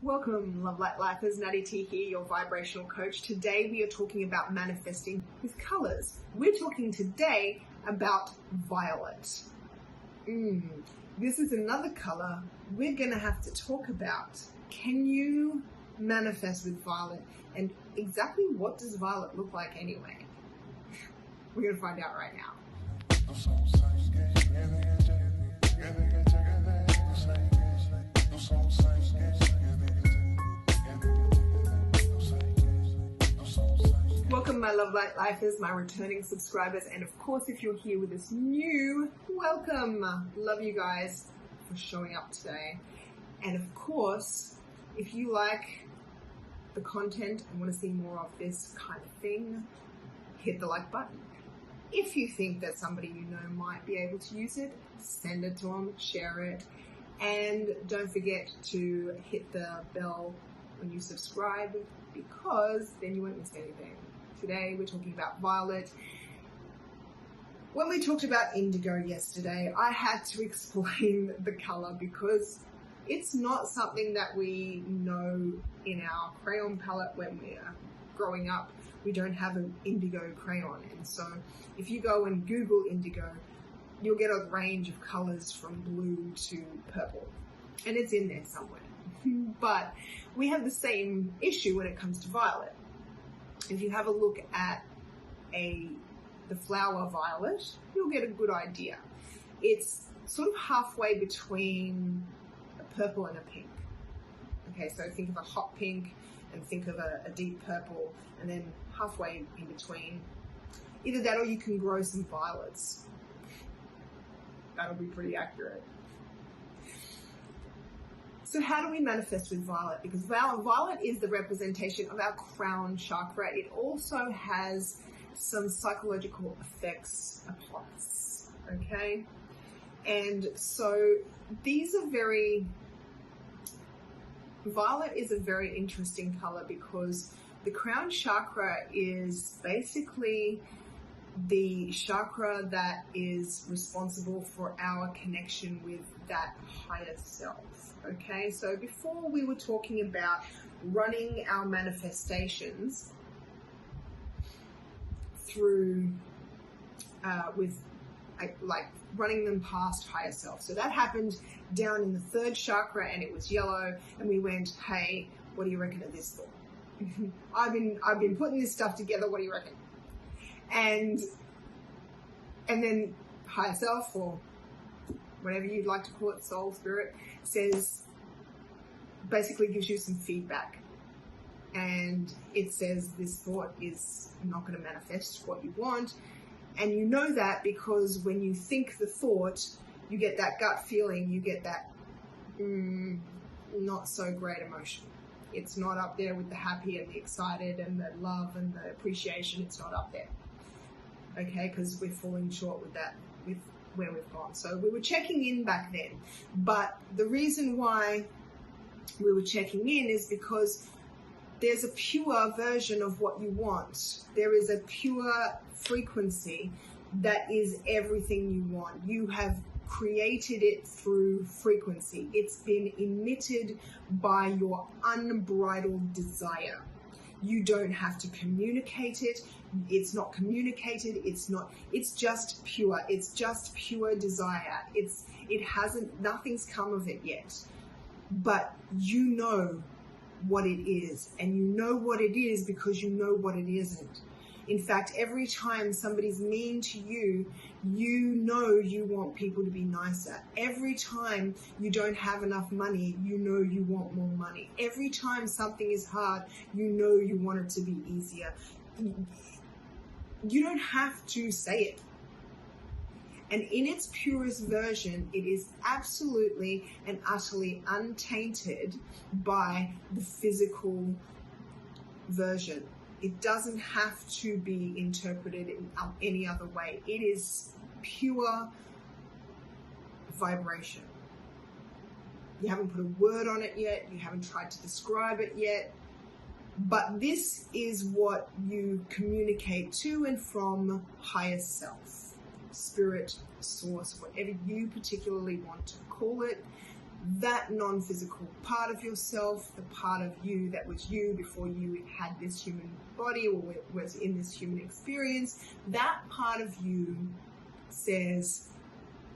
Welcome, Love Light Lifers. Natty T here, your vibrational coach. Today we are talking about manifesting with colors. We're talking today about violet. This is another color we're going to have to talk about. Can you manifest with violet? And exactly what does violet look like anyway? We're going to find out right now. Welcome, my Love Light Lifers, my returning subscribers, and of course, if you're here with us new, welcome. Love you guys for showing up today. And of course, if you like the content and want to see more of this kind of thing, hit the like button. If you think that somebody you know might be able to use it, send it to them, share it, and don't forget to hit the bell when you subscribe, because then you won't miss anything. Today we're talking about violet. When we talked about indigo yesterday, I had to explain the color because it's not something that we know in our crayon palette when we're growing up. We don't have an indigo crayon, and so if you go and Google indigo, you'll get a range of colors from blue to purple, and it's in there somewhere. But we have the same issue when it comes to violet. If you have a look at the flower violet, you'll get a good idea. It's sort of halfway between a purple and a pink. Okay, so think of a hot pink and think of a deep purple, and then halfway in between. Either that or you can grow some violets. That'll be pretty accurate. So how do we manifest with violet? Because violet is the representation of our crown chakra. It also has some psychological effects upon us, okay? And so violet is a very interesting color because the crown chakra is basically the chakra that is responsible for our connection with that higher self. Okay, so before we were talking about running our manifestations through with like running them past higher self. So that happened down in the third chakra, and it was yellow, and we went, hey, what do you reckon of this thought? I've been putting this stuff together, what do you reckon? And then higher self, or whatever you'd like to call it, soul, spirit, basically gives you some feedback. And it says this thought is not going to manifest what you want. And you know that because when you think the thought, you get that gut feeling, you get that not so great emotion. It's not up there with the happy and the excited and the love and the appreciation. It's not up there. Okay, because we're falling short with that, with where we've gone. So we were checking in back then, but the reason why we were checking in is because there's a pure version of what you want. There is a pure frequency that is everything you want. You have created it through frequency. It's been emitted by your unbridled desire. You don't have to communicate it. It's not communicated. It's just pure. It's just pure desire. Nothing's come of it yet, but you know what it is, and you know what it is because you know what it isn't. In fact, every time somebody's mean to you, you know you want people to be nicer. Every time you don't have enough money, you know you want more money. Every time something is hard, you know you want it to be easier. You don't have to say it. And in its purest version, it is absolutely and utterly untainted by the physical version. It doesn't have to be interpreted in any other way. It is pure vibration. You haven't put a word on it yet. You haven't tried to describe it yet. But this is what you communicate to and from higher self, spirit, source, whatever you particularly want to call it. that non-physical part of yourself, the part of you that was you before you had this human body or was in this human experience, that part of you says,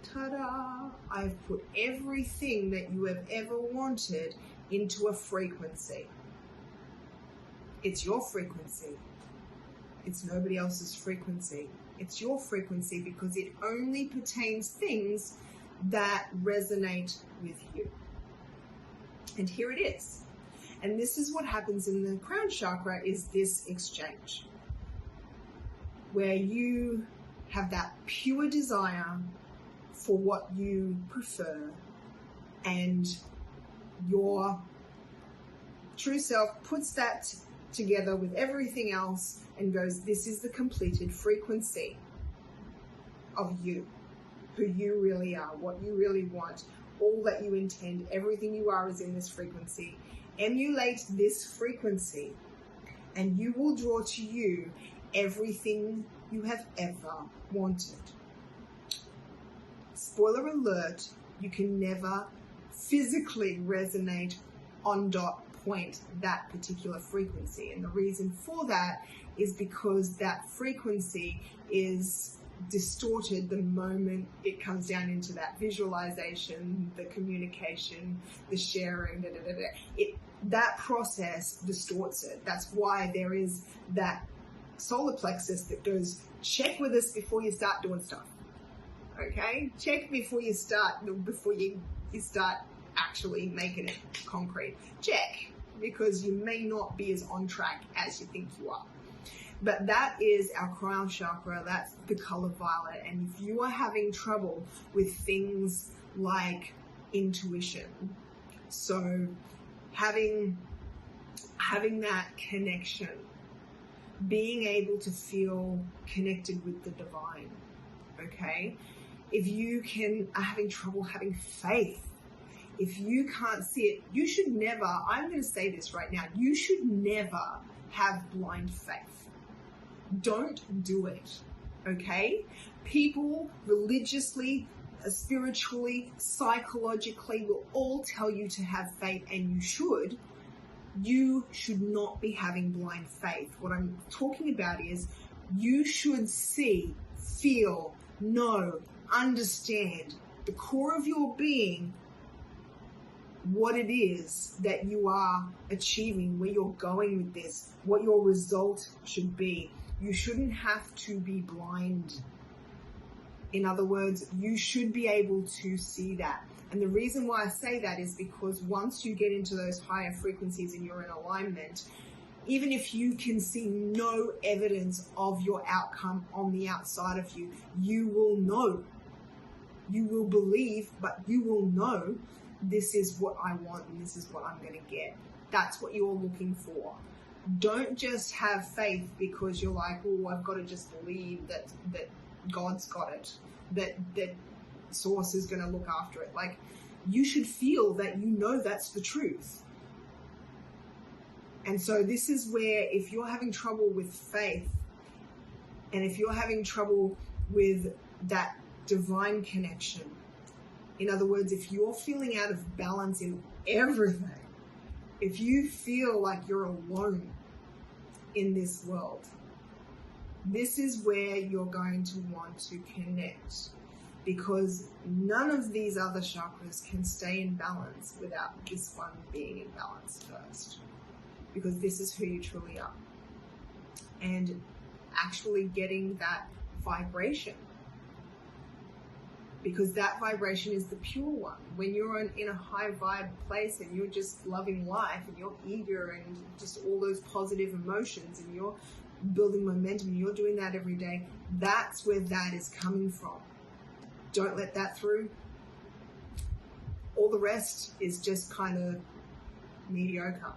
ta-da, I've put everything that you have ever wanted into a frequency. It's your frequency. It's nobody else's frequency. It's your frequency because it only pertains things that resonate with you. And here it is. And this is what happens in the crown chakra, is this exchange where you have that pure desire for what you prefer, and your true self puts that together with everything else and goes, this is the completed frequency of you, who you really are, what you really want, all that you intend, everything you are is in this frequency. Emulate this frequency and you will draw to you everything you have ever wanted. Spoiler alert, you can never physically resonate on dot point that particular frequency. And the reason for that is because that frequency is distorted the moment it comes down into that visualization, the communication, the sharing, that process distorts it. That's why there is that solar plexus that goes, check with us before you start doing stuff. Okay? Check before you start actually making it concrete. Check, because you may not be as on track as you think you are. But that is our crown chakra. That's the color violet. And if you are having trouble with things like intuition, so having that connection, being able to feel connected with the divine, okay? If you are having trouble having faith, if you can't see it, you should never, I'm going to say this right now, you should never have blind faith. Don't do it, okay? People religiously, spiritually, psychologically will all tell you to have faith, and you should. You should not be having blind faith. What I'm talking about is you should see, feel, know, understand the core of your being, what it is that you are achieving, where you're going with this, what your result should be. You shouldn't have to be blind. In other words, you should be able to see that. And the reason why I say that is because once you get into those higher frequencies and you're in alignment, even if you can see no evidence of your outcome on the outside of you, you will know. You will believe, but you will know, this is what I want and this is what I'm going to get. That's what you're looking for. Don't just have faith because you're like, oh, I've got to just believe that God's got it, that source is going to look after it. Like, you should feel that you know that's the truth. And so this is where, if you're having trouble with faith, and if you're having trouble with that divine connection, in other words, if you're feeling out of balance in everything, if you feel like you're alone in this world, this is where you're going to want to connect, because none of these other chakras can stay in balance without this one being in balance first, because this is who you truly are. And actually getting that vibration, because that vibration is the pure one. When you're in a high vibe place and you're just loving life and you're eager and just all those positive emotions and you're building momentum and you're doing that every day, that's where that is coming from. Don't let that through. All the rest is just kind of mediocre.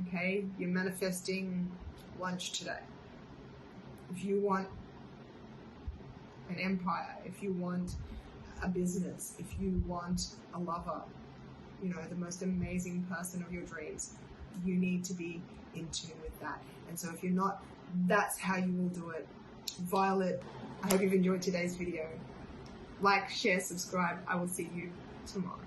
Okay? You're manifesting lunch today. If you want an empire, if you want a business, if you want a lover, you know, the most amazing person of your dreams, you need to be in tune with that. And so if you're not, that's how you will do it. Violet, I hope you've enjoyed today's video. Like, share, subscribe. I will see you tomorrow.